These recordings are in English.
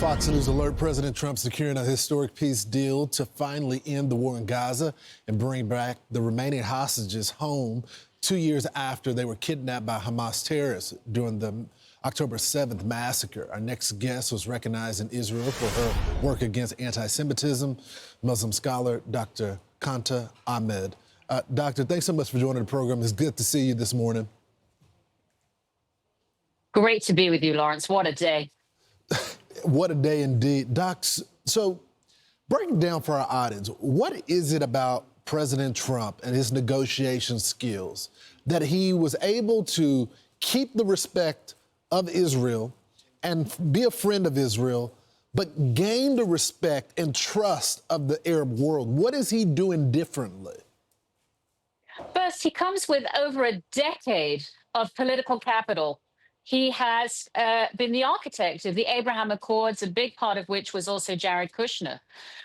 Fox News alert: President Trump securing a historic peace deal to finally end the war in Gaza and bring back the remaining hostages home 2 years after they were kidnapped by Hamas terrorists during the October 7th massacre. Our next guest was recognized in Israel for her work against anti-Semitism, Muslim scholar Dr. Kanta Ahmed. Doctor, thanks so much for joining the program. It's good to see you this morning. Great to be with you, Lawrence. What a day. What a day indeed. Docs, so break down for our audience, what is it about President Trump and his negotiation skills that he was able to keep the respect of Israel and be a friend of Israel, but gain the respect and trust of the Arab world? What is he doing differently? First, he comes with over a decade of political capital. He has been the architect of the Abraham Accords, a big part of which was also Jared Kushner.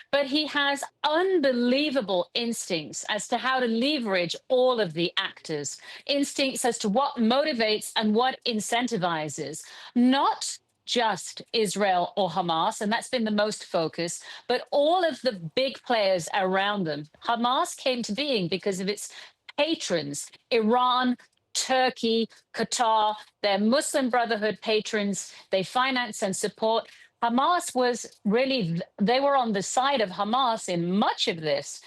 But he has unbelievable instincts as to how to leverage all of the actors, instincts as to what motivates and what incentivizes, not just Israel or Hamas, and that's been the most focus, but all of the big players around them. Hamas came to being because of its patrons, Iran, Turkey, Qatar, their Muslim Brotherhood patrons. They finance and support. Hamas was really, they were on the side of Hamas in much of this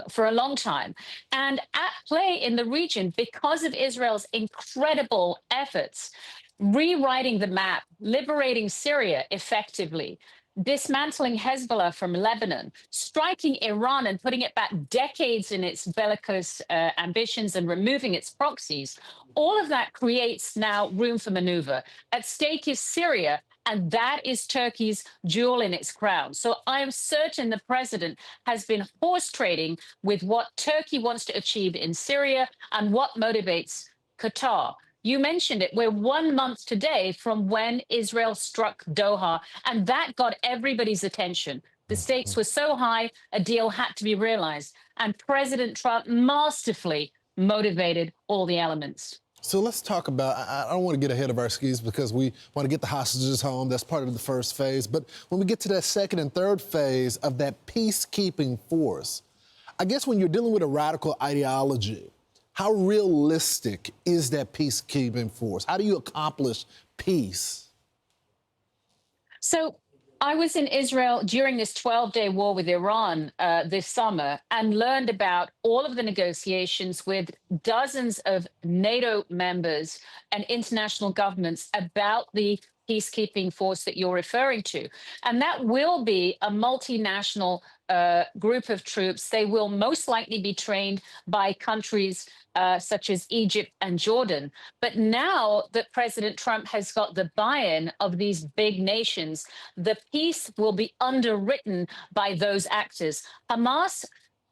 for a long time. And at play in the region, because of Israel's incredible efforts, rewriting the map, liberating Syria effectively, dismantling Hezbollah from Lebanon, striking Iran and putting it back decades in its bellicose ambitions and removing its proxies, all of that creates now room for maneuver. At stake is Syria, and that is Turkey's jewel in its crown. So I am certain the president has been horse trading with what Turkey wants to achieve in Syria and what motivates Qatar. You mentioned it. We're 1 month today from when Israel struck Doha, and that got everybody's attention. The stakes were so high, a deal had to be realized. And President Trump masterfully motivated all the elements. So let's talk about, I don't want to get ahead of our skis because we want to get the hostages home. That's part of the first phase. But when we get to that second and third phase of that peacekeeping force, I guess when you're dealing with a radical ideology, how realistic is that peacekeeping force? How do you accomplish peace? So I was in Israel during this 12-day war with Iran this summer and learned about all of the negotiations with dozens of NATO members and international governments about the peacekeeping force that you're referring to. And that will be a multinational group of troops. They will most likely be trained by countries such as Egypt and Jordan. But now that President Trump has got the buy-in of these big nations, the peace will be underwritten by those actors. Hamas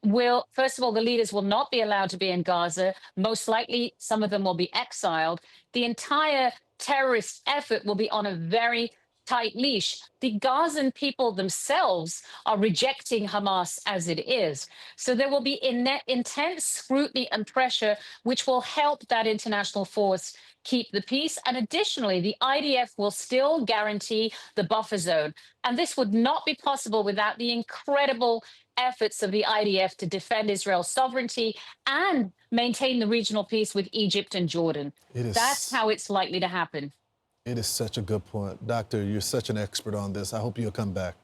will, first of all, the leaders will not be allowed to be in Gaza. Most likely, some of them will be exiled. The entire terrorist effort will be on a very tight leash. The Gazan people themselves are rejecting Hamas as it is. So there will be intense scrutiny and pressure, which will help that international force keep the peace. And additionally, the IDF will still guarantee the buffer zone. And this would not be possible without the incredible efforts of the IDF to defend Israel's sovereignty and maintain the regional peace with Egypt and Jordan. That's how it's likely to happen. It is such a good point. Doctor, you're such an expert on this. I hope you'll come back.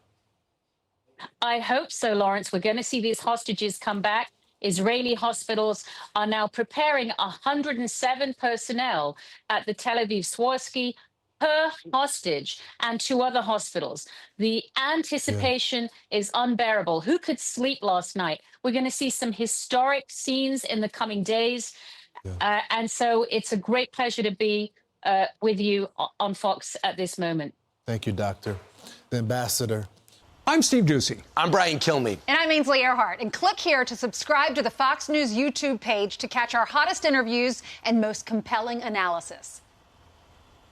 I hope so, Lawrence. We're going to see these hostages come back. Israeli hospitals are now preparing 107 personnel at the Tel Aviv Swarovski per hostage and 2 other hospitals. The anticipation is unbearable. Who could sleep last night? We're going to see some historic scenes in the coming days. And so it's a great pleasure to be with you on Fox at this moment. Thank you, Doctor. The Ambassador. I'm Steve Doocy. I'm Brian Kilmeade. And I'm Ainsley Earhart. And click here to subscribe to the Fox News YouTube page to catch our hottest interviews and most compelling analysis.